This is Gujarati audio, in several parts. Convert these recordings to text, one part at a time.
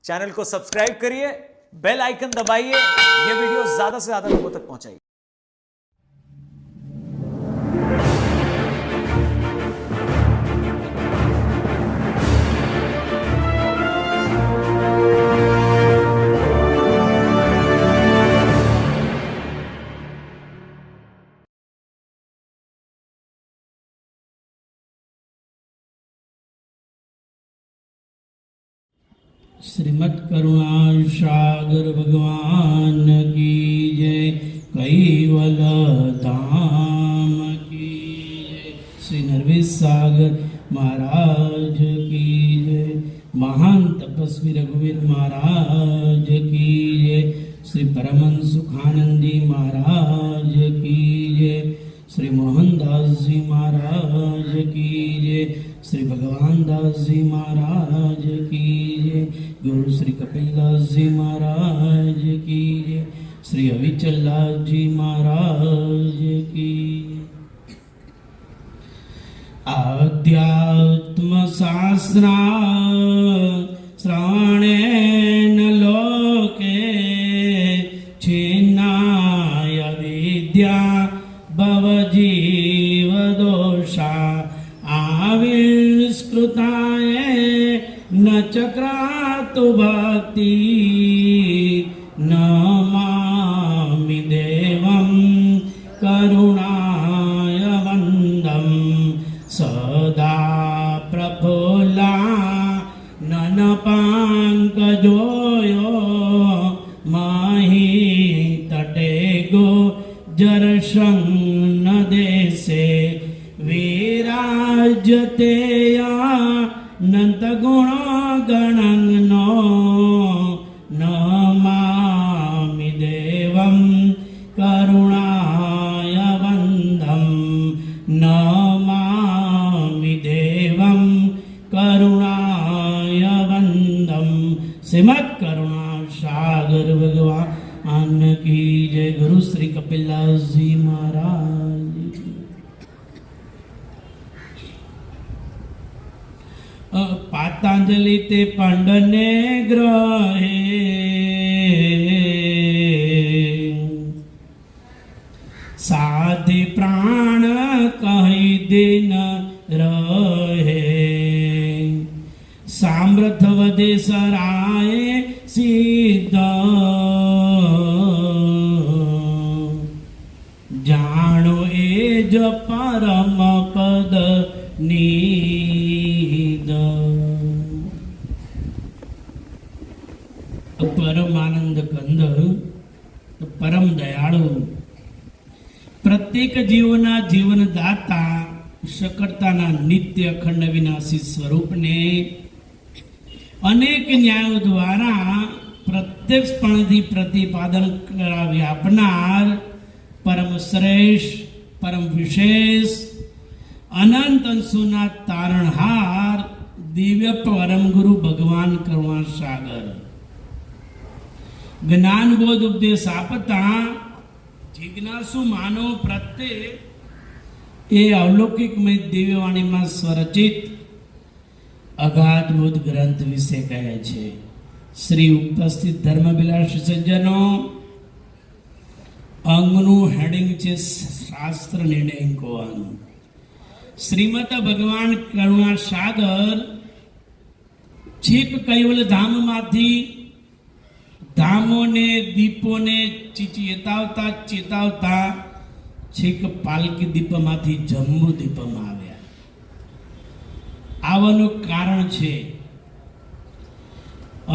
चैनल को सब्सक्राइब करिए, बेल आइकन दबाइए, ये वीडियो ज्यादा से ज्यादा लोगों तक पहुंचाइए। श्रीमद करुणा सागर भगवान की जय, कैवल धाम की जय, श्री नरवेश सागर महाराज की जय, महान तपस्वी रघुवीर महाराज की जय, श्री परमहंस सुखानंदी महाराज की जय, श्री मोहनदास जी महाराज की जय, श्री भगवान दास जी महाराज की जय, गुरु श्री कपिलदास जी महाराज की जय, श्री अविचल दास जी महाराज की जय। आध्यात्म शास्त्र श्रवणेन लोके छिन्नाय विद्या भवजीव दोषा आविष्कृताय न चक्रातु भक्ति नमामि देवं करुणाय वन्दं सदा प्रफुल्ला ननपाङ्कजोयो माहि तटे गोचरशं देशे विराजते अनंत गुण गणनो नमामि देवं करुणाय वन्दं नमामि देवं करुणाय वन्दं। श्रीमद् करुणा सागर भगवान की जय। गुरु श्री कपिलदास जी महाराज। पातंजलि ते पंडने ग्रहे साधि प्राण कहि दिन रहे, सामर्थ वदे सराय सिद्ध जानो एज परम पद नीद। परमानंद कंद परम दयाळु प्रत्येक जीवना जीवनदाता શકરતાના નિત્ય અખંડ વિનાશી સ્વરૂપને અનેક ન્યાયો દ્વારા પ્રત્યક્ષપણેથી પ્રતિપાદન કરાવી આપનાર પરમ શ્રેષ્ઠ પરમ વિશેષ અનંત અંશોના તારણહાર દિવ્ય પરમ ગુરુ ભગવાન કરુણા સાગર જ્ઞાન બોધ ઉપદેશ આપતા જિજ્ઞાસુ માનવ પ્રત્યે એ અવલૌકિકમય દિવ્યવાણીમાં સ્વરચિત અગાધભૂત ગ્રંથ વિશે કહે છે। શ્રી ઉપસ્થિત ધર્મવિલાસી સજ્જનો, અંગનું હેડિંગ છે શાસ્ત્ર નિર્ણય કહેવાનું। શ્રીમદ ભગવાન કરુણા સાગર છેક કૈવલ ધામમાંથી ધામોને દીપોને ચેતાવતા છેક પાલકી દીપમાંથી જંબુ દીપમાં આવ્યા। આવવાનું કારણ છે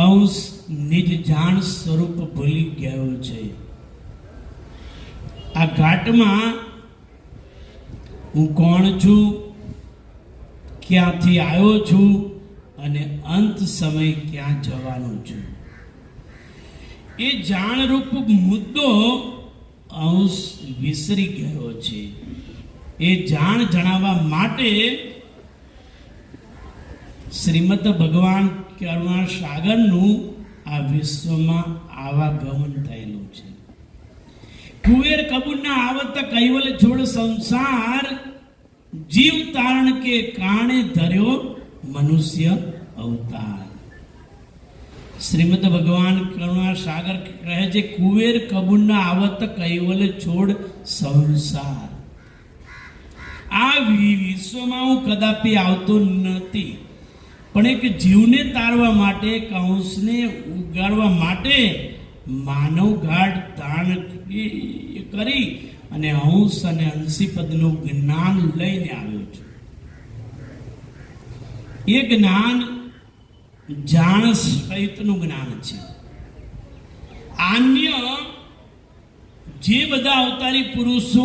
અંશ નિજ જાણ સ્વરૂપ ભૂલી ગયો છે। આ ઘાટમાં હું કોણ છું, ક્યાંથી આવ્યો છું અને અંત સમય ક્યાં જવાનો છું, એ જાણરૂપ મુદ્દો અંશ વિસરી ગયો છે। એ જાણ જણાવવા માટે શ્રીમદ ભગવાન કરુણા સાગરનું આ વિશ્વમાં આવાગમન થયેલું છે। કુવેર કબૂરના આવત કૈવલ છોડ સંસાર જીવ તારણ કે કારણે ધર્યો મનુષ્ય અવતાર। શ્રીમદ ભગવાન કરુણા સાગર કહે છે, કુવેર કબૂરના આવત કૈવલ છોડ સંસાર. આ વિશ્વમાં હું કદાપી આવતો નથી, પણ એક જીવને તારવા માટે, કંસને ઉગાડવા માટે માનવ ઘાટ દાન કરી અને અંશ અને અંશી પદનું જ્ઞાન લઈને આવ્યો છું. એ જ્ઞાન જાણ સહિતનું જ્ઞાન છે. અન્ય જે બધા અવતારી પુરુષો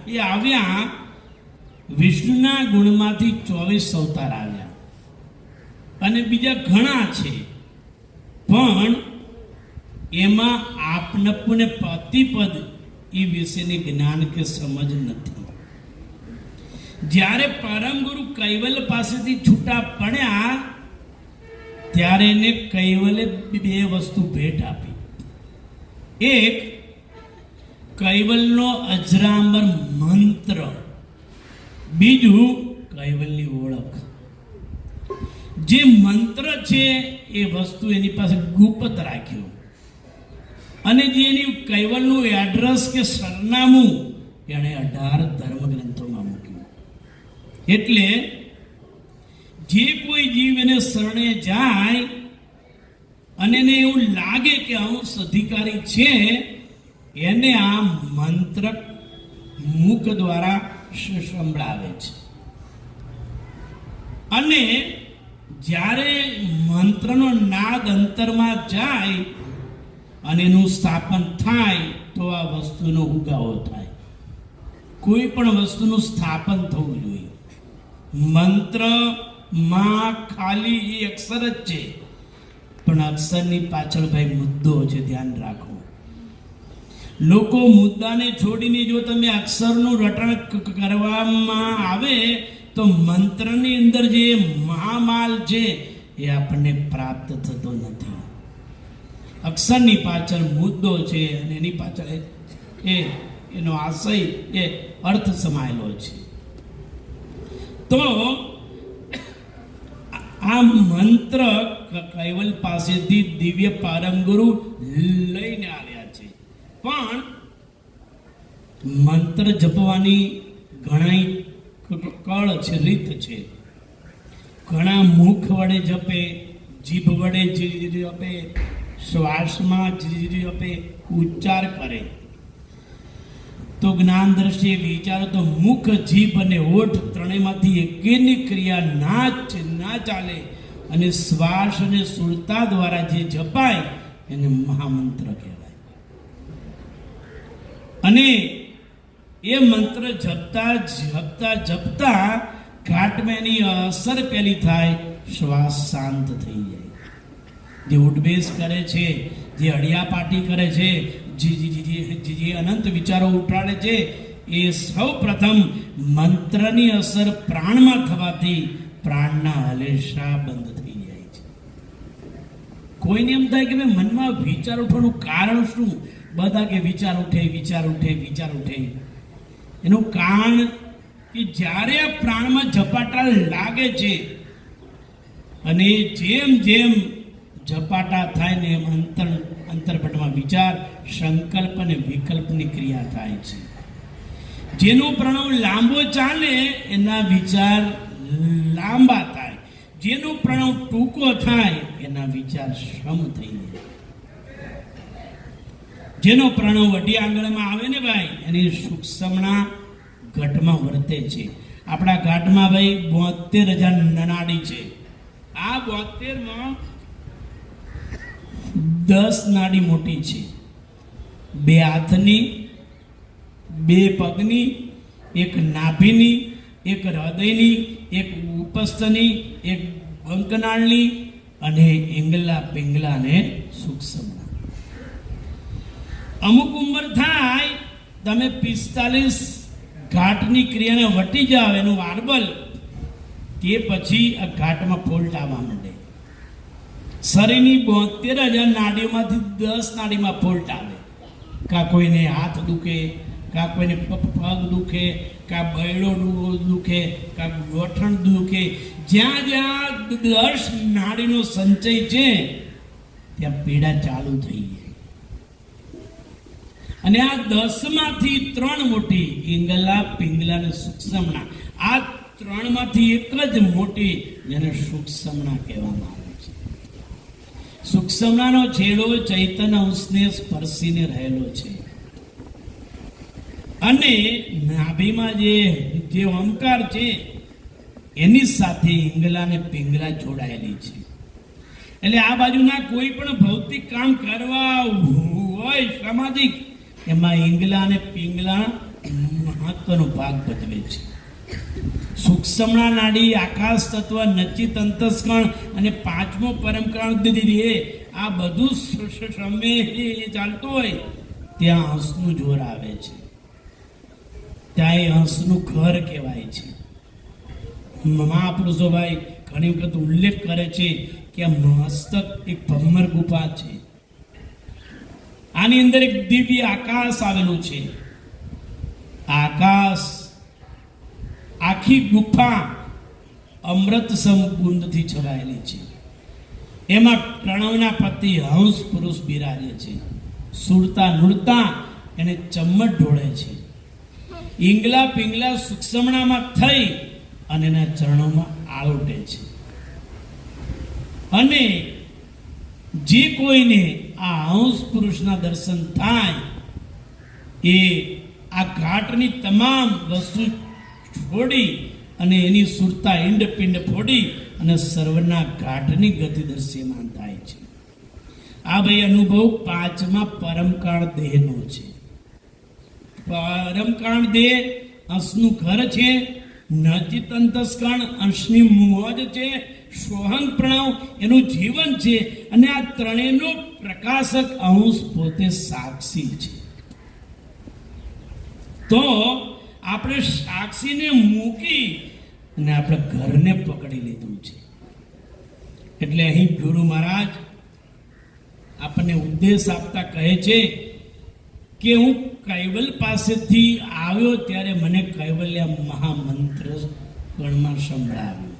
એ આવ્યા, વિષ્ણુના ગુણમાંથી 24 અવતાર આવ્યા અને બીજા ઘણા છે, પણ એમાં આપનપને પતિપદ એ વિશેની જ્ઞાન કે સમજ નથી. જ્યારે પરમ ગુરુ કૈવલ્ય પાસેથી છૂટા પડ્યા ત્યારે એને કૈવલ્ય 2 વસ્તુ ભેટ આપી. એક કૈવલ્યનો અજરામર મંત્ર, બીજું કૈવલ્યની ઓળખ. જે મંત્ર છે એ વસ્તુ એની પાસે ગુપ્ત રાખ્યો અને જે એની કૈવલ્યનું એડ્રેસ કે સરનામું એણે 18 ધર્મગ્રંથોમાં મૂક્યું. એટલે જે કોઈ જીવ એને શરણે જાય અને એને એવું લાગે કે અંશ અધિકારી છે, એને આ મંત્ર મુખ દ્વારા સંભળાવે છે. અને જ્યારે મંત્રનો નાદ અંતરમાં જાય અને એનું સ્થાપન થાય તો આ વસ્તુનો ઉગાવો થાય. કોઈ પણ વસ્તુનું સ્થાપન થવું જોઈએ. મંત્રમાં ખાલી એ અક્ષર જ છે, પણ અક્ષરની પાછળ ભાઈ મુદ્દો છે, ધ્યાન રાખો. લોકો મુદ્દાને છોડીને જો તમે અક્ષરનું રટણ કરવામાં આવે તો મંત્રની અંદર જે મહામાલ છે એ આપણને પ્રાપ્ત થતો નથી. અક્ષરની પાછળ મુદ્દો છે અને એની પાછળ એનો આશય એ અર્થ સમાયેલો છે. તો આ મંત્ર કૈવલ પાસેથી દિવ્ય પારમ ગુરુ લઈને આવ્યા છે. પણ મંત્ર જપવાની ઘણા કળ છે, રીત છે. ઘણા મુખ વડે જપે, જીભ વડે જપે, શ્વાસમાં જપે, ઉચ્ચાર કરે. તો જ્ઞાન દ્રષ્ટિએ વિચારો તો મુખ, જીભ અને હોઠ ત્રણેયમાંથી એકેની ક્રિયા ના ચાલે અને શ્વાસ અને સુરતા દ્વારા જે જપાય એને મહામંત્ર કહેવાય. અને એ મંત્ર જપતા ઘાટમાં એની અસર પેલી થાય, શ્વાસ શાંત થઈ જાય. જે ઉઠબેસ કરે છે, જે અડિયાપાટી કરે છે, જે અનંત વિચારો ઉઠાડે છે, એ સૌ પ્રથમ મંત્રની અસર પ્રાણમાં થવાથી પ્રાણના હલેશા બંધ થઈ જાય છે. કોઈને એમ થાય કે મનમાં વિચાર ઉઠવાનું કારણ શું? બધા કે વિચાર ઉઠે. એનું કારણ કે જ્યારે આ પ્રાણમાં ઝપાટા લાગે છે અને જેમ જેમ ઝપાટા થાય ને એમ અંતરપટમાં વિચાર, સંકલ્પ અને વિકલ્પની ક્રિયા થાય છે. જેનો પ્રણવ લાંબો ચાલે એના વિચાર લાંબા થાય, જેનો પ્રણવ ટૂંકો થાય એના વિચાર શ્રમ થઈ જાય. જેનો પ્રણવ વડી આંગળમાં આવે ને ભાઈ, એની સૂક્ષ્મણા ઘટમાં વર્તે છે. આપણા ઘાટમાં ભાઈ 72,000 નાડી છે. આ 72માં 10 નાડી મોટી છે, 2 હાથની, 2 પગની, 1 નાભીની, 1 હૃદયની, 1 ઉપસ્થની, 1 બંકનાળની અને ઈંગલા પિંગલા ને સૂક્ષ્મ. અમુક ઉંમર થાય તમે 45 ઘાટની ક્રિયાને વટી જાવ, એનું વાર્બલ, તે પછી આ ઘાટમાં ફોલ્ટ આવવા માંડે. શરીરની 72,000 નાડીઓમાંથી 10 નાડીમાં ફોલ્ટ આવે. કા કોઈને હાથ દુખે, કા કોઈને પગ દુખે, કા બૈડો દુખે, કા ગોઠણ દુખે. જ્યાં 10 નાડીનો સંચય છે ત્યાં પીડા ચાલુ થઈ જાય. અને આ 10 માંથી 3 મોટી ઈંગલા, પિંગલા અને સુક્ષમણા, આ 3 માંથી એક જ મોટી, જેને સુક્ષમણા કહેવામાં આવે છે. સુક્ષમણાનો છેડો ચૈતન્ય અંશને સ્પર્શીને રહેલો છે અને નાભીમાં જે ઓમકાર છે એની સાથે ઈંગલા અને પિંગલા જોડાયેલી છે. એટલે આ બાજુના કોઈ પણ ભૌતિક કામ કરવા હોય સામાજિક, એમાં ઈંગલા અને પિંગલા મહત્વનો ભાગ ભજવે છે. સૂક્ષ્મણા નાડી, આકાશ તત્વ, નચિત અંતસ્કણ અને 5મો પરમકણ દીધી, આ બધું સમય ચાલતું હોય ત્યાં હંસનું જોર આવે છે. ત્યાં એ હંસનું ઘર કહેવાય છે. મહાપુરુષો ભાઈ ઘણી વખત ઉલ્લેખ કરે છે કે આ મસ્તક એક ભમ્મર ગુફા છે. આની અંદર એક દિવ્ય આકાશ આવેલું છે. આકાશ, આખી ગુફા અમૃત સમબુંદથી છવાયેલી છે. એમાં પ્રણવના પતિ હંસ પુરુષ બિરાજે છે. સુરતા નુરતા એને ચમ્મટ ઢોળે છે. ઈંગલા પિંગલા સુક્ષમણામાં થઈ અને એના ચરણોમાં આળોટે છે. અને જે કોઈને આ હંસ પુરુષના દર્શન થાય એ આ ઘાટની તમામ વસ્તુ છોડી અને એની સુરતા ઈંડ પિંડ ફોડી અને સર્વના ઘાટની ગતિ દર્શ્યમાન થાય છે. આ ભાઈ અનુભવ 5મા પરમકાળ દેહનો છે. પરમકાળ દેહ અંશનું ઘર છે, નચિત અંતસ્કણ અંશની મોજ છે, સોહંગ પ્રણવ એનું જીવન છે, અને આ ત્રણેયનો પ્રકાશક અંશ પોતે સાક્ષી છે. તો આપણે સાક્ષીને મૂકી અને આપણે ઘરને પકડી લીધું છે. એટલે અહીં ગુરુ મહારાજ આપણને ઉપદેશ આપતા કહે છે કે હું કૈવલ પાસેથી આવ્યો ત્યારે મને કૈવલ્ય મહામંત્ર ગણમાં સંભળાવ્યો.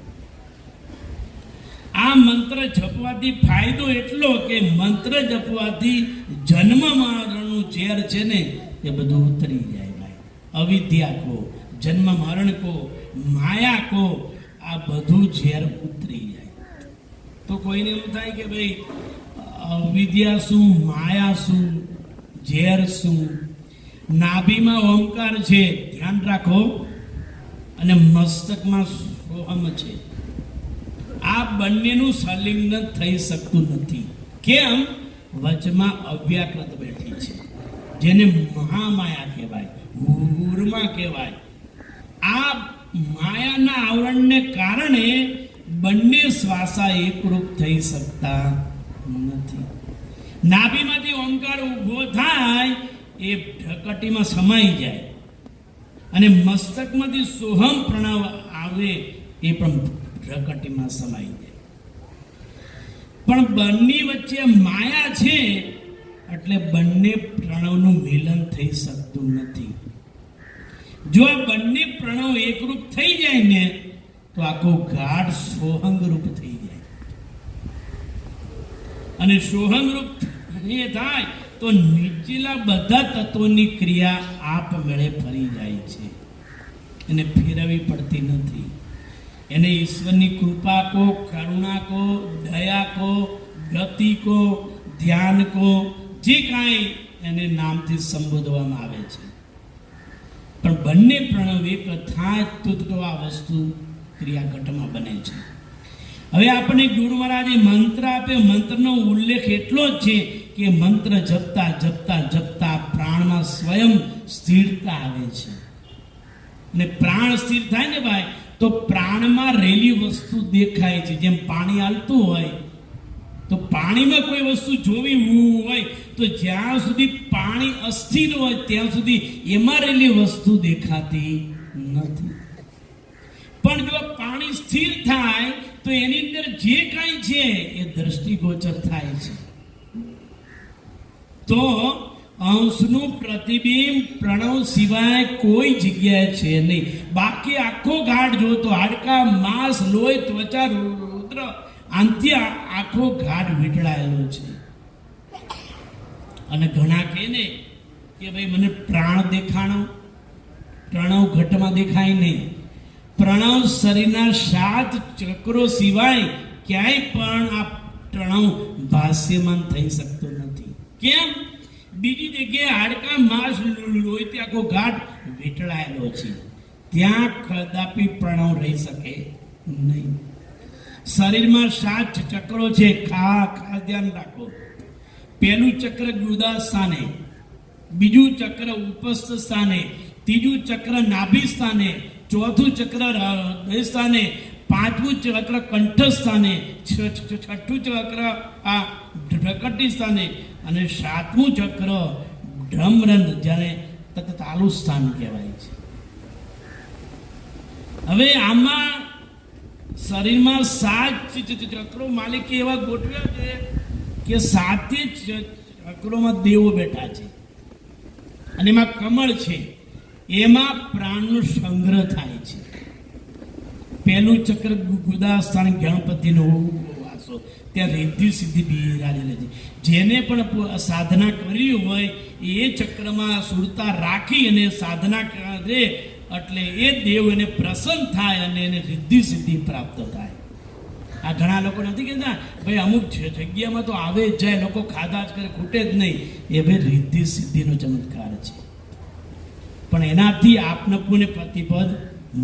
આ મંત્ર જપવાથી ફાયદો એટલો કે મંત્ર જપવાથી જન્મ મરણનું ઝેર છે ને એ બધું ઉતરી જાય ભાઈ. અવિદ્યા કો, જન્મ મરણ કો, માયા કો, આ બધું ઝેર ઉતરી જાય. તો કોઈને એમ થાય કે ભાઈ અવિદ્યા શું, માયા શું, ઝેર શું? નાભીમાં ઓમકાર છે, ધ્યાન રાખો, અને મસ્તકમાં સોહમ છે. આ બંનેનું સંલિગ્ન થઈ શકતું નથી. કેમ? વચમાં અવ્યાકૃત બેઠી છે, જેને મહામાયા કહેવાય, ઉર્મા કહેવાય. આ માયાના આવરણને કારણે બંને શ્વાસા એકરૂપ થઈ શકતા નથી. નાભીમાંથી ઓમકાર ઊભો થાય એ ઢકટીમાં સમાઈ જાય, અને મસ્તકમાંથી સોહમ પ્રણવ આવે એ પણ ઢકટીમાં સમાઈ જાય. પણ બંને વચ્ચે માયા છે એટલે બંને પ્રણવનું મિલન થઈ શકતું નથી. જો આ બંને પ્રણવ એકરૂપ થઈ જાય ને તો આખો ઘાટ સોહંગ રૂપ થઈ જાય, અને સોહંગ રૂપ એ થાય તો નીચેલા બધા તત્વોની ક્રિયા આપમેળે ફરી જાય છે. એને ફેરવવી પડતી નથી. એને ઈશ્વરની કૃપા કો, કરુણા કો, દયા કો, ગતિ કો, ધ્યાન કો, જે કાંઈ એને નામથી સંબોધવામાં આવે છે. પણ બંને પ્રણવ એક થાય તો આ વસ્તુ ક્રિયાઘટમાં બને છે. હવે આપણે ગુરુ મહારાજે મંત્ર આપ્યો. મંત્રનો ઉલ્લેખ એટલો જ છે કે મંત્ર જપતા જપતા જપતા પ્રાણમાં સ્વયં સ્થિરતા આવે છે. અને પ્રાણ સ્થિર થાય ને ભાઈ તો પ્રાણમાં રહેલી વસ્તુ દેખાય છે. જેમ પાણી હાલતું હોય તો પાણીમાં કોઈ વસ્તુ જોવી હોય તો જ્યાં સુધી પાણી અસ્થિર હોય ત્યાં સુધી એમાં રહેલી વસ્તુ દેખાતી નથી. પણ જો પાણી સ્થિર થાય તો એની અંદર જે કાંઈ છે એ દ્રષ્ટિગોચર થાય છે. તો અંશનું પ્રતિબિંબ પ્રણવ સિવાય કોઈ જગ્યાએ છે નહીં. બાકી આખો ઘાટ જો તો હાડકા, માંસ, લોહી, ત્વચા, રુદ્ર, આંત્ય આખો ઘાટ વીંટળાયેલો છે. અને ઘણા કહે ને કે ભાઈ મને પ્રાણ દેખાણો, પ્રણવ ઘટમાં દેખાય નહીં. પ્રણવ શરીરના 7 ચક્રો સિવાય ક્યાંય પણ આ પ્રણવ ભાષ્યમાન થઈ શકતો નથી. કેમ? બીજી જગ્યાએ હાડકા માંસ લોહીથી આખો ઘાટ વીંટળાયેલો છે, ત્યાં કદાપી પ્રણવ રહી શકે નહીં. શરીરમાં 7 ચક્રો છે, ખાસ ધ્યાન રાખો. પહેલું ચક્ર ગુદા સ્થાને, બીજું ચક્ર ઉપસ્થ સ્થાને, ત્રીજું ચક્ર નાભી સ્થાને, ચોથું ચક્ર હૃદય સ્થાને, પાંચમું ચક્ર કંઠ સ્થાને, છઠ્ઠું ચક્ર આ ઢકટી સ્થાને અને 7મું ચક્ર બ્રહ્મરંધ્ર જેને તાલુ સ્થાન કહેવાય છે. હવે આમાં શરીરમાં 7 ચક્રો માલિકે એવા ગોઠવ્યા છે કે 7 ચક્રોમાં દેવો બેઠા છે અને એમાં કમળ છે, એમાં પ્રાણનો સંગ્રહ થાય છે. પહેલું ચક્ર ગુદા સ્થાન ગણપતિનો વાસો, ત્યાં રિદ્ધિ સિદ્ધિ બિરાજેલી છે. જેને પણ સાધના કરી હોય એ ચક્રમાં સુરતા રાખી અને સાધના કરે એટલે એ દેવ એને પ્રસન્ન થાય અને એને રિદ્ધિ સિદ્ધિ પ્રાપ્ત થાય. આ ઘણા લોકો નથી કહેતા ભાઈ અમુક જગ્યામાં તો આવે જ જાય, લોકો ખાધા જ કરે, ખૂટે જ નહીં. એ ભાઈ રિદ્ધિ સિદ્ધિનો ચમત્કાર છે. પણ એનાથી આપને પુણ્ય પ્રતિપદ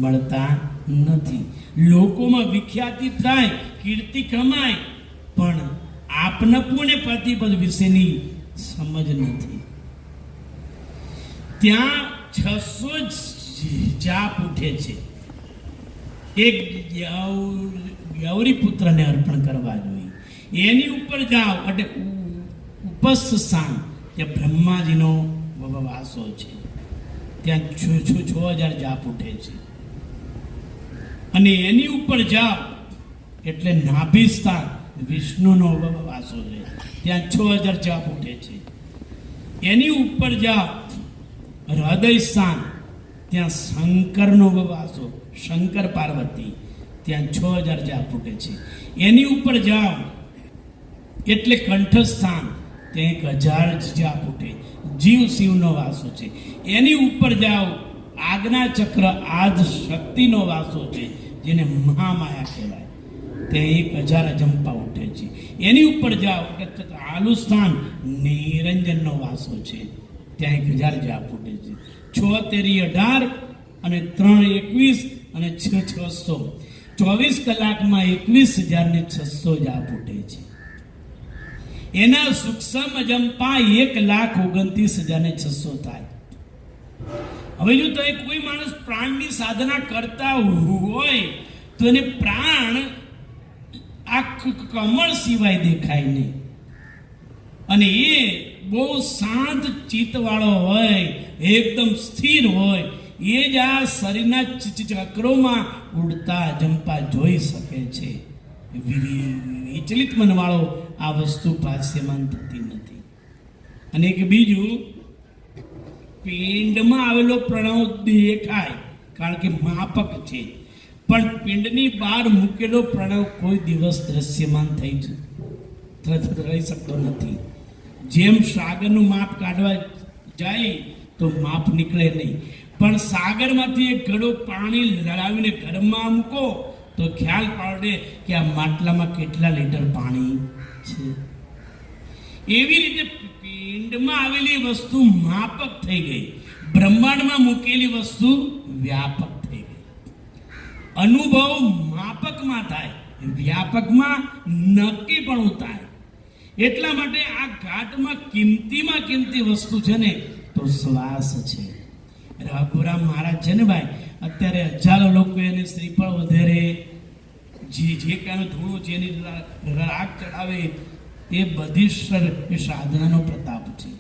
મળતા નથી. લોકોમાં વિખ્યાતિ થાય, કીર્તિ કમાય, પણ આપને પુણ્ય પ્રતિપદ વિશેની સમજ નથી. ત્યાં 600 જાપ ઉઠે છે. એક ગૌરી પુત્રને અર્પણ કરવા જોઈએ. એની ઉપર જાઓ એટલે ઉપસ્થ સ્થાન ત્યાં બ્રહ્માજીનો વાસો છે, ત્યાં 6000 જાપ ઉઠે છે. અને એની ઉપર જાઓ એટલે નાભી સ્થાન વિષ્ણુનો વાસો છે, ત્યાં 6000 જાપ ઉઠે છે. એની ઉપર જાઓ હૃદય સ્થાન, ત્યાં શંકરનો વાસો, શંકર પાર્વતી, ત્યાં 6000 જાપ ઉઠે છે. એની ઉપર જાઓ એટલે કંઠસ્થાન, ત્યાં 1000 જાપ ઉઠે, જીવ શિવનો વાસો છે. એની ઉપર જાઓ આજ્ઞા ચક્ર આદ શક્તિનો વાસો છે, જેને મહામાયા કહેવાય, ત્યાં 1000 જંપા ઉઠે છે. એની ઉપર જાઓ એટલે આલુ સ્થાન નિરંજનનો વાસો છે, ત્યાં 1000 જાપ ઉઠે છે. 6 તેરી 18 અને 3 21 અને 6 600, 24 કલાકમાં 21600 જાપ ઉઠે છે. એના સૂક્ષ્મ જંપા 1,29,600 થાય. હવે જો તો કોઈ માણસ પ્રાણની સાધના કરતા હોય તો એને પ્રાણ આ કમળ સિવાય દેખાય નહીં. અને એ બહુ શાંત ચિત્તવાળો હોય, એકદમ સ્થિર હોય, એ જ આ શરીરના ચક્રોમાં ઉડતા જંપા જોઈ શકે છે. વિચલિત મનવાળો આ વસ્તુ ભાષ્યમાન થતી નથી. અને એક બીજું, પિંડમાં આવેલો પ્રણવ દેખાય કારણ કે માપક છે, પણ પિંડની બહાર મૂકેલો પ્રણવ કોઈ દિવસ દ્રશ્યમાન થઈ શકતો નથી. જેમ સાગરનું માપ કાઢવા જાય તો માપ નીકળે નહીં, પણ સાગરમાંથી એક ઘડો પાણી લાવીને ઘરમાં મૂકો તો ખ્યાલ પડે કે આ માટલામાં કેટલા લીટર પાણી છે. એવી રીતે પિંડમાં આવેલી વસ્તુ માપક થઈ ગઈ, બ્રહ્માંડમાં મૂકેલી વસ્તુ વ્યાપક થઈ ગઈ. અનુભવ માપકમાં થાય, વ્યાપકમાં નક્કી પણ થાય. એટલા માટે આ ઘાટમાં કિંમતીમાં કિંમતી વસ્તુ છે ને તો શ્વાસ છે. રઘુરામ મહારાજ છે ને ભાઈ, અત્યારે હજારો લોકો એને શ્રીફળ વધેરે જે કાંઈ થોડું છે એની રાગ ચડાવે, એ બધી સાધનાનો પ્રતાપ છે.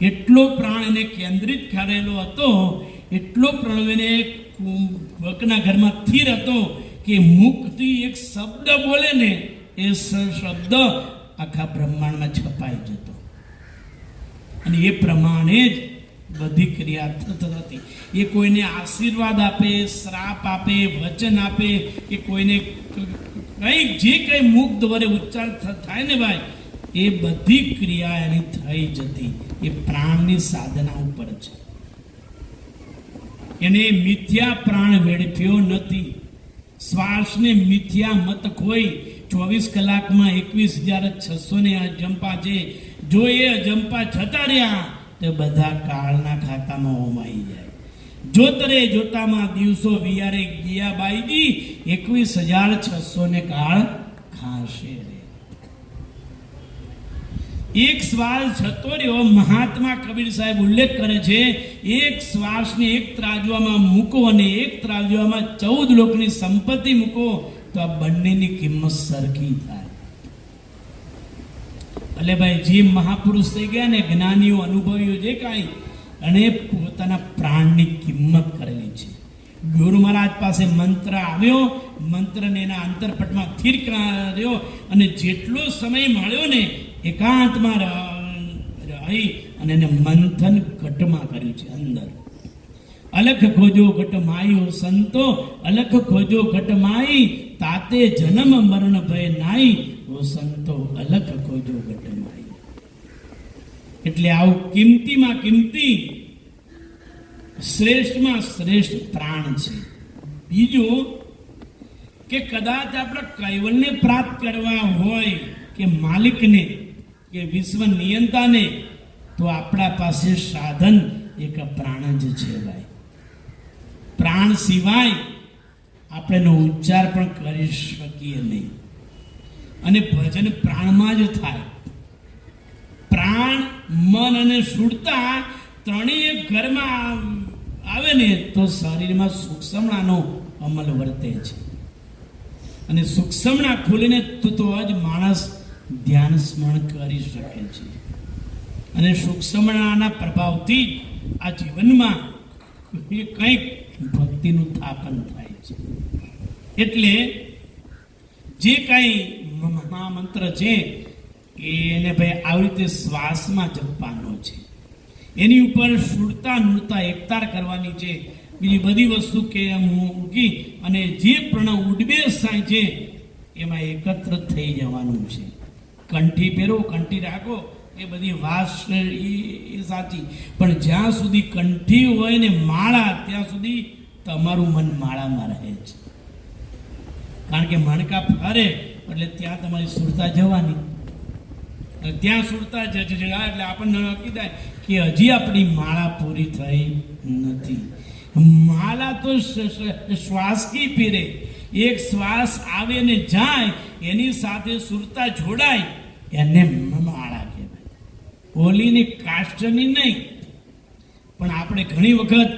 એટલો પ્રાણ એને કેન્દ્રિત કરેલો હતો, એટલો પ્રાણ એને કુંભકના ઘરમાં સ્થિર હતો કે મુખથી એક શબ્દ બોલે ને એ શબ્દ આખા બ્રહ્માંડમાં છપાઈ જતો. અને એ પ્રમાણે જ બધી ક્રિયા થતી. એ કોઈને આશીર્વાદ આપે, શ્રાપ આપે, વચન આપે કે કોઈને કંઈક જે કંઈ મુખ દ્વારા ઉચ્ચાર થાય ને ભાઈ, એ બધી ક્રિયા એની થઈ જતી એ પ્રાણની સાધના ઉપર છે. એને મિથ્યા પ્રાણ વેડફ્યો નથી. શ્વાસને મિથ્યા મત ખોઈ 24 કલાકમાં 21,600 ને અજંપા છે. જો એ અજંપા જતા રહ્યા તો બધા કાળના ખાતામાં હોમાઈ જાય. જોતરે જોતામાં દિવસો વિયારે ગયા બાઈજી 21,600 ને કાળ ખાશે રે. એક શ્વાસ જતો રહ્યો. મહાત્મા કબીર સાહેબ ઉલ્લેખ કરે છે, એક શ્વાસને એક ત્રાજવામાં મૂકો અને એક ત્રાજવામાં 14 લોકની સંપત્તિ મૂકો તો આ બંનેની કિંમત સરખી થાય. એટલે ભાઈ જે મહાપુરુષ થઈ ગયા ને, જ્ઞાનીઓ, અનુભવીઓ જે કાંઈ, અને પોતાના પ્રાણની કિંમત કરેલી છે. ગુરુ મહારાજ પાસે મંત્ર આવ્યો, મંત્રને એના અંતરપટમાં સ્થિર કર્યો અને જેટલો સમય મળ્યો ને એકાંતમાં રહી અને એને મંથન ઘટમાં કર્યું છે. અંદર અલખ ખોજો ઘટ માયો સંતો, અલખ ખોજો ઘટ માઈ, તાતે જન્મ મરણ ભય નાઈ, ઓ સંતો અલખ ખોજો ઘટ માઈ. એટલે આવું કિંમતીમાં કિંમતી, શ્રેષ્ઠમાં શ્રેષ્ઠ પ્રાણ છે. બીજું કે કદાચ આપણે કૈવલ્યને પ્રાપ્ત કરવા હોય કે માલિકને કે વિશ્વ નિયંતાને, તો આપણા પાસે સાધન એક પ્રાણ જ છે ભાઈ. પ્રાણ સિવાય આપણે એનો ઉચ્ચાર પણ કરી શકીએ નહીં. અને ભજન પ્રાણમાં જ થાય. પ્રાણ, મન અને સુરતા ત્રણેય ઘરમાં આવે ને તો શરીરમાં સૂક્ષ્મણાનો અમલ વર્તે છે. અને સૂક્ષ્મણા ખોલીને તો જ માણસ ધ્યાન સ્મરણ કરી શકે છે. અને સૂક્ષ્મણાના પ્રભાવથી આ જીવનમાં કંઈક ભક્તિનું થાપન થાય છે. એટલે જે કાંઈ મહામંત્ર છે એને ભાઈ આવી રીતે શ્વાસમાં જપવાનો છે. એની ઉપર સુરતા નૃતા એકતાર કરવાની છે. બીજી બધી વસ્તુ કે મૂકી અને જે પ્રણવ ઉડબેસ થાય છે એમાં એકત્ર થઈ જવાનું છે. કંઠી પહેરો, કંઠી રાખો, એ બધી વાત એ સાચી, પણ જ્યાં સુધી કંઠી હોય ને માળા, ત્યાં સુધી તમારું મન માળામાં રહે છે. કારણ કે મણકા ફરે એટલે ત્યાં તમારી સુરતા જવાની. ત્યાં સુરતા એટલે આપણને નક્કી થાય કે હજી આપણી માળા પૂરી થઈ નથી. માળા તો શ્વાસ કી ફેરે. એક શ્વાસ આવે ને જાય, એની સાથે સુરતા જોડાય, એને માળા કહેવાય. ઓલીની કાષ્ટની નહીં. પણ આપણે ઘણી વખત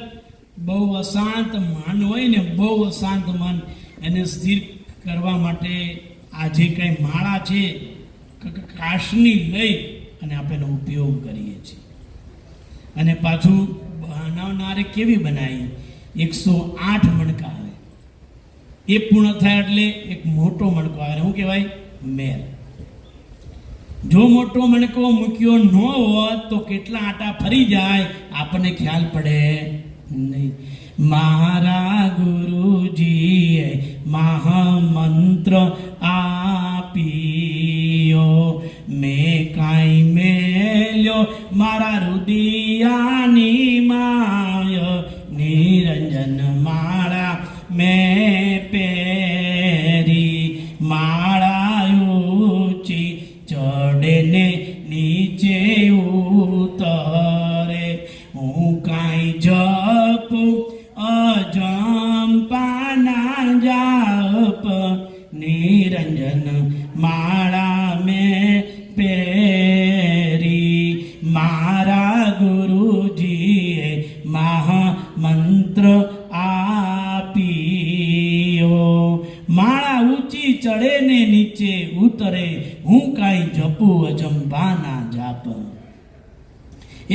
બહુ અશાંત મન હોય ને, બહુ અશાંત મન, એને સ્થિર કરવા માટે આ જે કંઈ માળા છે કાશની લઈ અને આપણે એનો ઉપયોગ કરીએ છીએ. અને પાછું બનાવનારે કેવી બનાવી, 108 મણકા આવે. એ પૂર્ણ થાય એટલે એક મોટો મણકો આવે. શું કહેવાય? મેર. જો મોટો મણકો મૂક્યો ન હોત તો કેટલા આટા ફરી જાય આપણને ખ્યાલ પડે નહીં. મારા ગુરુજીએ મહામંત્ર આપ્યો, મેં કાંઈ મેલ્યો મારા રુદિયાની માય, નિરંજન માળા મેં પહેરી, માળા ઊંચી ચડે ને નીચે ઉતરે, હું કાંઈ જપું અજંપાના જાપ, નિરંજન માળા મેં પહેરી, મારા ગુરુજીએ મહામંત્ર આપ્યો, માળા ઊંચી ચડે ને નીચે ઉતરે, હું કાંઈ જપું અજંપાના જાપ.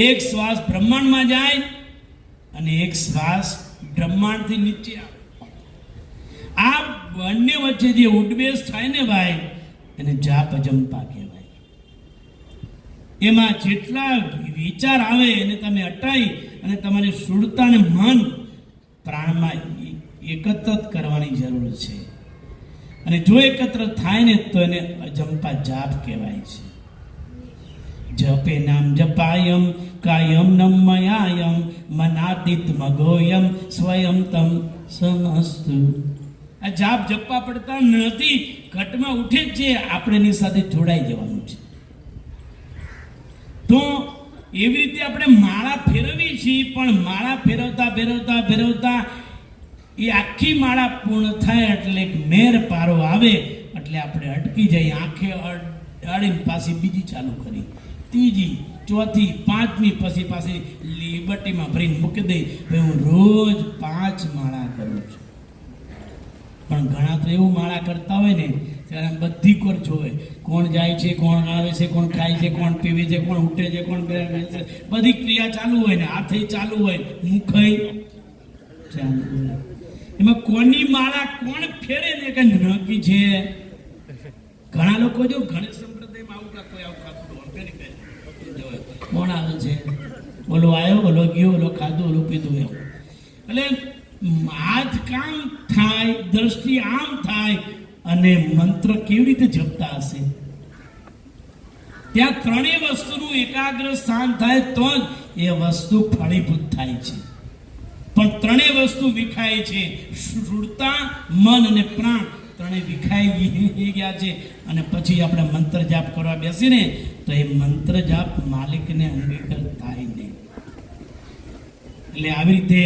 એક શ્વાસ બ્રહ્માંડમાં જાય અને એક શ્વાસ બ્રહ્માંડથી નીચે આવે. આ બંને વચ્ચે જે ઉડબેસ થાય ને ભાઈ, એને જાપ અજંપા કહેવાય. એમાં જેટલા વિચાર આવે એને તમે અટાઈ અને તમારી સુરતાને મન પ્રાણમાં એકત્ર કરવાની જરૂર છે. અને જો એકત્ર થાય ને તો એને અજંપા જાપ કહેવાય છે. જપે નામ જપાયમ કાયમ નમયાયમ મનાતીત મગોયમ સ્વયં તમ સમસ્તુ. આ જાપ જપવા પડતા નથી, ઘટમાં ઉઠે જ છે, આપણે એની સાથે જોડાઈ જવાનું છે. તો એવી રીતે આપણે માળા ફેરવી છીએ, પણ માળા ફેરવતા ફેરવતા ફેરવતા એ આખી માળા પૂર્ણ થાય એટલે એક મેર પારો આવે એટલે આપણે અટકી જઈએ, આંખે અડાડીને પાછી બીજી ચાલુ કરી, ત્રીજી, ચોથી, પાંચમી, પછી પાછી લીબર્ટીમાં ભરીને મૂકી દઈ. હું રોજ 5 માળા કરું છું. પણ ઘણા તો એવું માળા કરતા હોય ને ત્યારે બધી કોર જોવે, કોણ જાય છે, કોણ આવે છે, કોણ ખાય છે, કોણ પીવે છે, કોણ ઉઠે છે, કોણ બેસે છે, બધી ક્રિયા ચાલુ હોય ને, હાથે ચાલુ હોય, મુખઈ ચાલુ હોય. એમાં કોની માળા કોણ ફેરે ને કે નક્કી છે. ઘણા લોકો જો ઘણા સંપ્રદાયમાં આવું કા કોઈ આવું ખાતું કોણ આવે છે, ઓલો આવ્યો, ઓલો ગયો, ઓલો ખાધું, ઓલો પીધું, એમ. એટલે આજ કામ થાય, દ્રષ્ટિ આમ થાય, અને મંત્ર કેવી રીતે જપતા હશે? ત્યાં ત્રણેય વસ્તુનું એકાગ્ર સ્થાન થાય તો જ એ વસ્તુ ફળીભૂત થાય છે. પણ ત્રણેય વસ્તુ વિખાય છે, શુદ્ધતા, મન અને પ્રાણ ત્રણેય વિખાઈ ગયા છે. અને પછી આપણે મંત્ર જાપ કરવા બેસીને તો એ મંત્ર જાપ માલિકને અંગીકાર થાય નહીં. એટલે આવી રીતે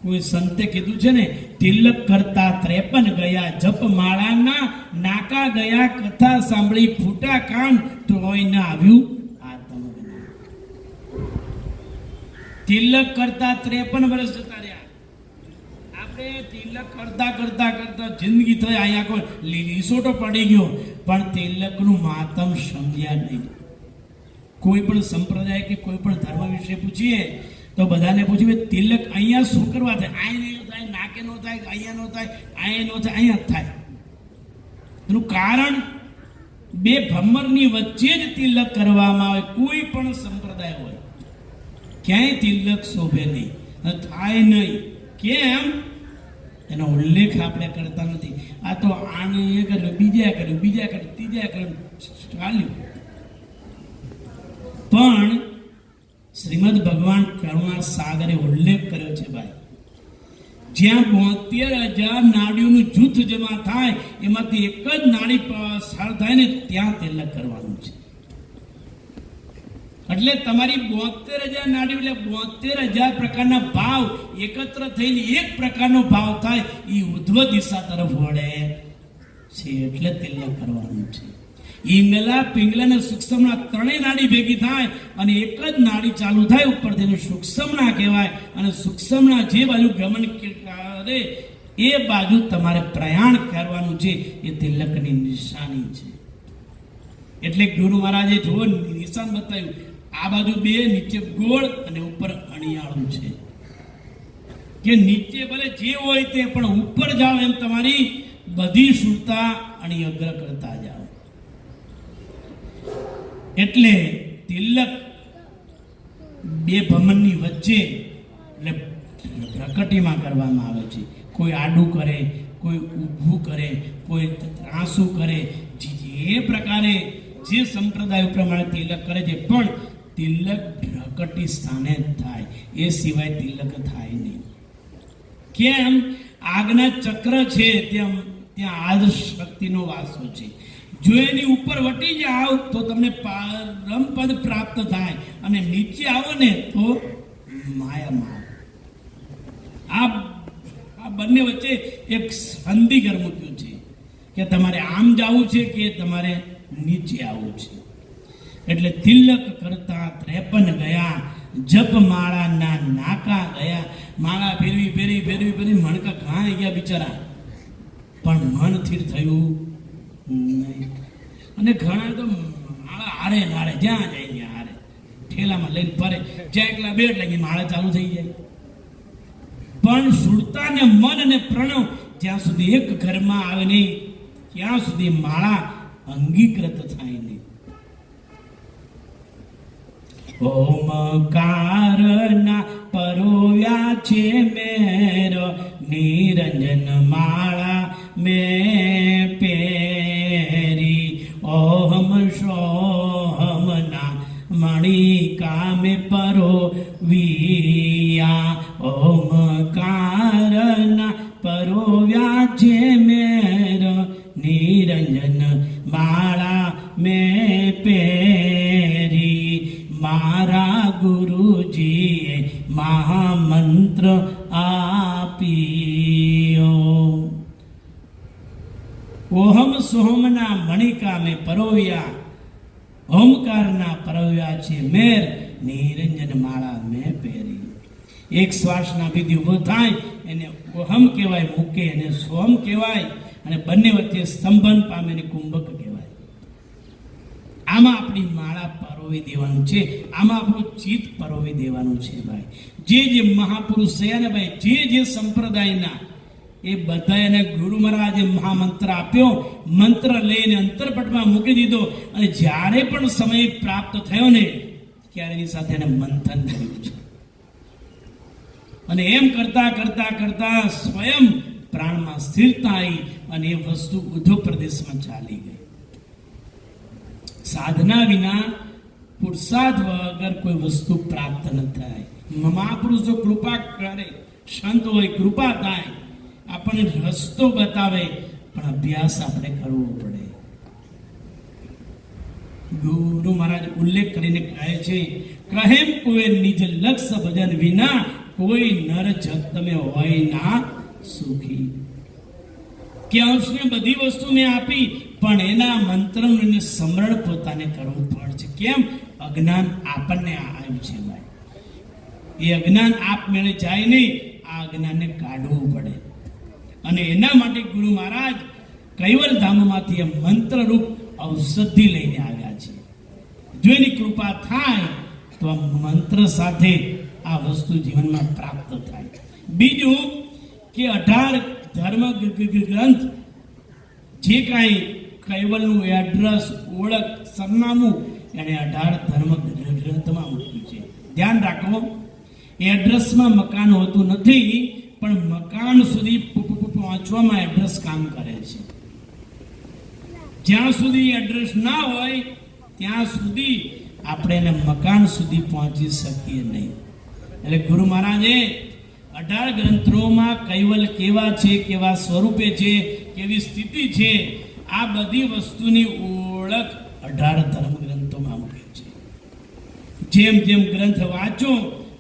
કોઈ સંતે કીધું છે ને, તિલક કરતા 53 ગયા, જપ માળાના નાકા ગયા, કથા સાંભળી ફૂટા કાન, તોય ના આવ્યું આત્મજ્ઞાન. તિલક કરતા 53 વર્ષ જતા રહ્યા. આપણે તિલક કરતા કરતા કરતા જિંદગી થઈ, અહીંયા કોઈ લીસોટો પડી ગયો, પણ તિલકનું માતમ સમજ્યા નહીં. કોઈ પણ સંપ્રદાય કે કોઈ પણ ધર્મ વિશે પૂછીએ તો બધાને પૂછ્યું, તિલક અહીંયા શું કરવા થાય? અહીં નહીં થાય, નાકે નો થાય, અહીંયા નો થાય, અહીંયા નો થાય, અહીંયા જ થાય. એનું કારણ, 2 ભમરની વચ્ચે જ તિલક કરવામાં આવે. કોઈ પણ સંપ્રદાય હોય, ક્યાંય તિલક શોભે નહીં, થાય નહીં. કેમ? એનો ઉલ્લેખ આપણે કરતા નથી. આ તો આને એ કર્યું, બીજા કર્યું, બીજા કર્યું, ત્રીજા કર્યું, ચાલ્યું. પણ શ્રીમદ ભગવાન કરુણા સાગરે ઉલ્લેખ કર્યો છે ભાઈ, જ્યાં 72,000 નાડીઓનું જૂથ જમા થાય, એમાંથી એક જ નાડી પસાર થાય ને ત્યાં તિલક કરવાનું છે. એટલે તમારી 72,000 નાડીઓ, એટલે 72,000 પ્રકારના ભાવ એકત્ર થઈને એક પ્રકારનો ભાવ થાય, એ ઉધ્વ દિશા તરફ વળે છે. એટલે તિલક કરવાનું છે. ઈંગલા, પિંગલા ને સૂક્ષ્મના ત્રણેય નાડી ભેગી થાય અને એક જ નાડી ચાલુ થાય ઉપર, તેને સૂક્ષ્મના કહેવાય. અને સૂક્ષ્મના જે બાજુ ગમન કરે એ બાજુ તમારે પ્રયાણ કરવાનું છે. એ તિલકની નિશાની છે. એટલે ગુરુ મહારાજે જુઓ નિશાન બતાવ્યું, આ બાજુ 2, નીચે ગોળ અને ઉપર અણિયાળું છે. કે નીચે ભલે જે હોય તે, પણ ઉપર જાઓ એમ તમારી બધી શુદ્ધતા અને અગ્ર કરતા જાઓ. એટલે તિલક 2 ભમરની વચ્ચે, એટલે પ્રકટીમાં કરવામાં આવે છે. કોઈ આડું કરે, કોઈ ઊભું કરે, કોઈ ત્રાસું કરે, જે પ્રકારે જે સંપ્રદાય પ્રમાણે તિલક કરે છે. પણ તિલક પ્રકટી સ્થાને જ થાય, એ સિવાય તિલક થાય નહીં. કેમ? આગના ચક્ર છે, ત્યાં આદ શક્તિનો વાસો છે. જો એની ઉપર વટી જાઓ તો તમને પરમપદ પ્રાપ્ત થાય, અને નીચે આવો ને તો માયામાં. આ બંને વચ્ચે એક સંધિગર મૂક્યું છે કે તમારે આમ જવું છે કે તમારે નીચે આવવું છે. એટલે તિલક કરતા 53 ગયા, જપ માળાના નાકા ગયા. માળા ફેરવી ફેરવી ફેરવી ફેરવી મણકા ઘાઈ ગયા બિચારા, પણ મન સ્થિર થયું નહીં. અને ઘણા તો માળા હારે નારે, જ્યાં જાય ત્યાં હારે, ઠેલામાં લઈને ફરે, જ્યાં એકલા બેઠ લાગી માળા ચાલુ થઈ જાય. પણ સુરતા ને મન અને પ્રણવ જ્યાં સુધી એક ઘરમાં આવે નહીં, ત્યાં સુધી માળા અંગીકૃત થાય નહીં. ઓમકારના પરોવ્યા છે મેર, નિરંજન માળા મેં પેરી. ઓહમ સોહમના મણી કામે પરોવિયા ઓમકારના પરોવ્યા જે મેર નિરંજન માળા મેં પહેરી મારા ગુરુજીએ મહામંત્ર આપ્યો. ઓહમ સોહમના મણિકા મેં પરોવ્યા ઓમકારના પરોવ્યા છે મેર નિરંજન માળા મેં પહેરી. એક શ્વાસના વિધિ ઉભો થાય એને ઓહમ કહેવાય, મૂકે એને સોહમ કહેવાય, અને બંને વચ્ચે સ્તંભન પામે એને કુંભક કહેવાય. આમાં આપણી માળા પરોવી દેવાનું છે, આમાં આપણું ચિત્ત પરોવી દેવાનું છે ભાઈ. જે મહાપુરુષ છે ને ભાઈ, જે સંપ્રદાયના એ બધા એને ગુરુ મહારાજે મહામંત્ર આપ્યો, મંત્ર લઈને અંતરપટમાં મૂકી દીધો, અને જ્યારે પણ સમય પ્રાપ્ત થયો ને ત્યારે એની સાથે એને મંથન કર્યું છે. અને એમ કરતા કરતા કરતા સ્વયં પ્રાણમાં સ્થિરતા આવી અને એ વસ્તુ ઉદ્યોગ પ્રદેશમાં ચાલી ગઈ. સાધના વિના પુરુષાર્થ વગર કોઈ વસ્તુ પ્રાપ્ત ન થાય. મહાપુરુષ જો કૃપા કરે, સંત હોય કૃપા થાય, આપણને રસ્તો બતાવે, પણ અભ્યાસ આપણે કરવો પડે. ગુરુ મહારાજ ઉલ્લેખ કરીને કહે છે, કહેમ કોઈ નિજ લક્ષ્ય ભજન વિના કોઈ નર જગ તમે હોય ના સુખી. કે અંશને બધી વસ્તુ મેં આપી, પણ એના મંત્રનું એને સ્મરણ પોતાને કરવું પડશે. કેમ? અજ્ઞાન આપણને આવ્યું છે ભાઈ. એ અજ્ઞાન આપમેળે જાય નહીં, આ અજ્ઞાનને કાઢવું પડે. અને એના માટે ગુરુ મહારાજ કૈવલ ધામમાંથી એ મંત્રરૂપ ઔષધિ લઈને આવ્યા છે. જો એની કૃપા થાય તો આ મંત્ર સાથે આ વસ્તુ જીવનમાં પ્રાપ્ત થાય. બીજું કે 18 ધર્મ ગ્રંથ જે કાંઈ કૈવલનું એડ્રેસ, ઓળખ, સરનામું એને 18 ધર્મ ગ્રંથમાં મૂક્યું છે. ધ્યાન રાખો, એડ્રેસમાં મકાન હોતું નથી, પણ મકાન સુધી પહોંચવામાં એડ્રેસ કામ કરે છે. જ્યાં સુધી એડ્રેસ ના હોય ત્યાં સુધી આપણે એને મકાન સુધી પહોંચી શકીએ નહીં. એટલે ગુરુ મહારાજે 18 ગ્રંથોમાં કૈવલ કેવા છે, કેવા સ્વરૂપે છે, કેવી સ્થિતિ છે, આ બધી વસ્તુની ઓળખ 18 ધર્મ ગ્રંથોમાં મૂકે છે. જેમ જેમ ગ્રંથ વાંચો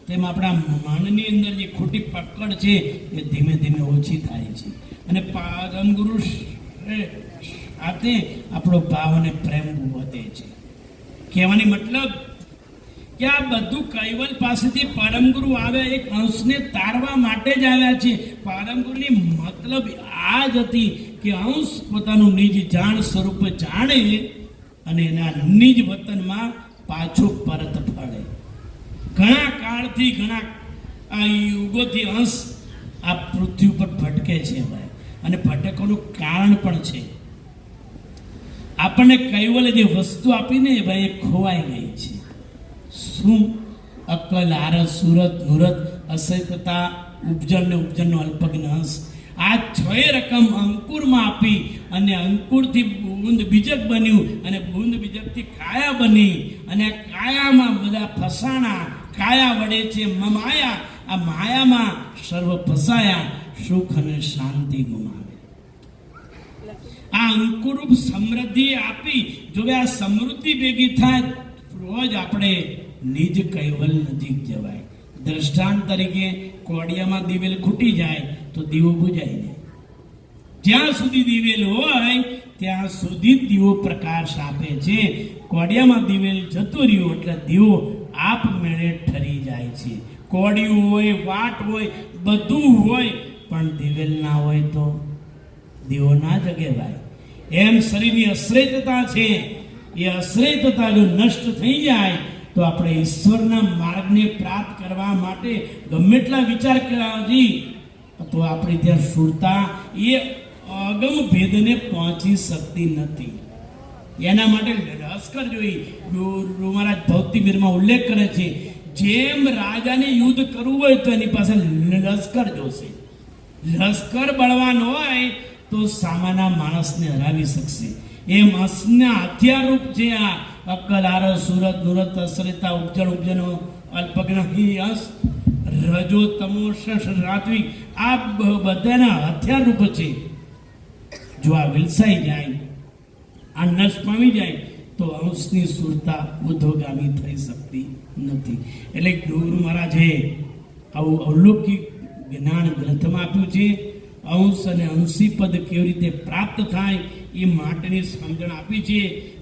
તેમ આપણા મનની અંદર જે ખોટી પકડ છે એ ધીમે ધીમે ઓછી થાય છે, અને પરમ ગુરુ સાથે આપણો ભાવ અને પ્રેમ વધે છે. કહેવાની મતલબ કે આ બધું કૈવલ પાસેથી પરમગુરુ આવ્યા, એક અંશને તારવા માટે જ આવ્યા છે. પરમગુરુની મતલબ આ જ હતી કે અંશ પોતાનું નિજ જાણ સ્વરૂપ જાણે અને એના નિજ વતનમાં પાછો પરત ફળે. ઘણા કાળથી, ઘણા આ યુગોથી અંશ આ પૃથ્વી ઉપર ભટકે છે ભાઈ, અને ભટકવાનું કારણ પણ છે. આપણને કૈવલે જે વસ્તુ આપીને ભાઈ એ ખોવાઈ ગઈ છે. શું? અક્કલ, આરસ, સુરત, નુરત, અસત્યતા, ઉપજન ને ઉપજનનો અલ્પજ્ઞ અંશ, આ 6 રકમ અંકુરમાં આપી અને અંકુરથી બુંદ બીજક બન્યું, અને બુંદ બીજકથી કાયા બની, અને કાયામાં બધા ફસાણા. કાયા વડે છે માયા, આ માયામાં સર્વ ફસાયા, સુખ અને શાંતિ ગુમાવે. આ અંકુરૂપ સમૃદ્ધિ આપી, જો આ સમૃદ્ધિ ભેગી થાય રોજ આપણે નિજ કૈવલ નજીક જવાય. દ્રષ્ટાંત તરીકે કોડિયામાં દિવેલ ખૂટી જાય તો દીવો બુજાઈ જાય. જ્યાં સુધી દિવેલ હોય ત્યાં સુધી દીવો પ્રકાશ આપે છે. કોડિયામાં દિવેલ જતું રહ્યું એટલે દીવો આપમેળે ઠરી જાય છે. કોડિયું હોય, વાટ હોય, બધું હોય, પણ દિવેલ ના હોય તો દીવો ના જગે ભાઈ. એમ શરીરની અશ્રયતા છે, એ અશ્રયતા જો નષ્ટ થઈ જાય તો આપણે ઈશ્વરના માર્ગને પ્રાપ્ત કરવા માટે ગમે એટલા વિચાર કરવાથી તો આપણે ત્યાં સુરતા એ અગમ ભેદને પહોંચી શકતી નથી. એના માટે લશ્કર જોઈ. ગુરુ મહારાજ ભૌતિકવીરમાં ઉલ્લેખ કરે છે, જેમ રાજાને યુદ્ધ કરવું હોય તો એની પાસે લશ્કર જોશે. લશ્કર બળવાન હોય તો સામાન્ય માણસને હરાવી શકશે. એમ હસના હથિયાર રૂપ છે આ અક્કલ આરસ સુરત નુરત અસરિતા ઉપજન ઉપજનો અલ્પજ્ઞ હિયસ રજો તમો રાત્વિક આ બધાના હથિયાર રૂપ છે. જો આ વિલસાઈ જાય, આ નષ્ટ પામી જાય તો અંશની સુરતા ઉદ્ધવગામી થઈ શકતી નથી. એટલે ગુરુ મહારાજે આવું અવલૌકિક જ્ઞાન ગ્રંથમાં આપ્યું છે. અંશ અને અંશી પદ કેવી રીતે પ્રાપ્ત થાય એ માટેની સમજણ આપી છે.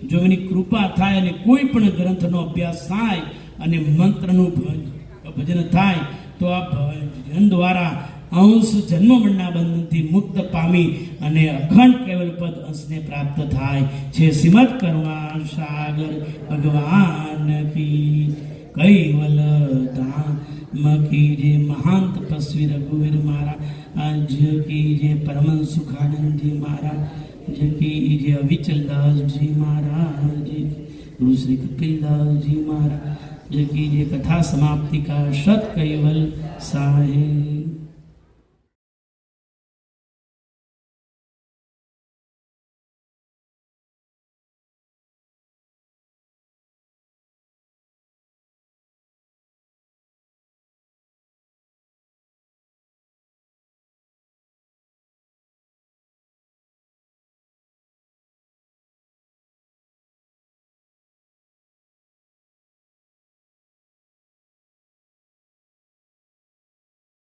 જો એની કૃપા થાય અને કોઈ પણ ગ્રંથનો અભ્યાસ થાય અને મંત્રનું ભજન થાય તો આ ભજન દ્વારા અંશ જન્મ મરણના બંધનથી મુક્ત પામી અને અખંડ કેવલ પદ અંશને પ્રાપ્ત થાય છે. શ્રીમદ કરુણા સાગર ભગવાન કી કૈવલ ધામ કી જે મહાન તપસ્વી રઘુવીર મહારાજ કી જે પરમહંસ સુખાનંદજી મહારાજ કી જે અવિચલદાસજી મહારાજ ગુરુ શ્રી કપિલદાસજી મહારાજ કી જે કથા સમાપ્તિ કા સત કૈવલ સાહેબ.